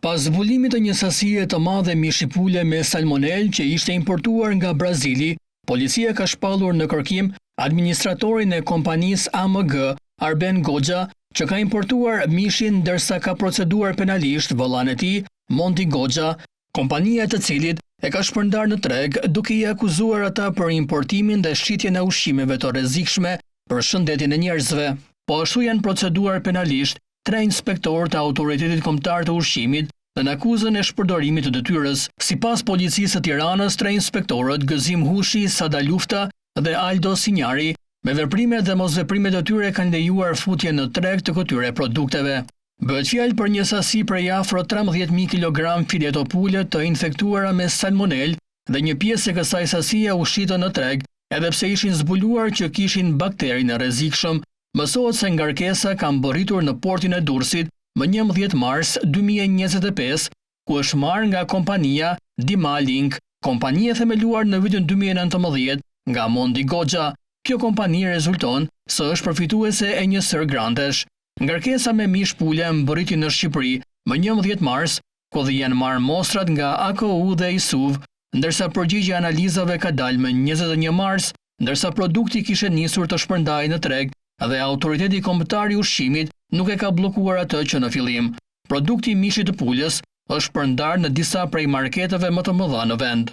Pas zbulimit të një sasie të madhe mishi pule me salmonel që ishte importuar nga Brazili, policia ka shpallur në kërkim administratorin e kompanisë AMG, Arben Goxha, që ka importuar mishin ndërsa ka proceduar penalisht vëllain e tij, Monti Goxha, kompania e të cilit e ka shpërndar në treg duke i akuzuar ata për importimin dhe shitjen e ushqimeve të rrezikshme për shëndetin e njerëzve. Po ashtu janë proceduar penalisht 3 inspektorë të Autoritetit Kombëtar të Ushqimit dhe në akuzën e shpërdorimit të detyrës. Sipas Policisë së Tiranës, 3 inspektorët Gëzim Hushi, Sada Lufta dhe Aldo Sinjari, me veprimet dhe mosveprimet e tyre kanë lejuar futjen në treg të këtyre produkteve. Bëhet fjalë për një sasi prej afro 13.000 kg fileto pule të infektuara me salmonel dhe një pjesë e kësaj sasie u shitën në treg, edhe pse ishin zbuluar që kishin bakterin e rrezikshëm. Mësohet se ngarkesa ka mbërritur në portin e Durrësit më 11 mars 2025, ku është marrë nga kompania Dimalink, kompania themeluar në vitin 2019 nga Monti Goxha. Kjo kompani rezulton se është përfituese e një sër grantesh. Ngarkesa me mish pule mbërriti në Shqipëri më 11 mars, ku dhe janë marrë mostrat nga AKU dhe ISUV, ndërsa përgjigje analizave ka dalë më 21 mars, ndërsa produkti kishte nisur të shpërndahej në treg dhe Autoriteti Kombëtar i Ushqimit nuk e ka bllokuar atë që në fillim. Produkti i mishit të pulës është shpërndar në disa prej marketeve më të mëdha në vend.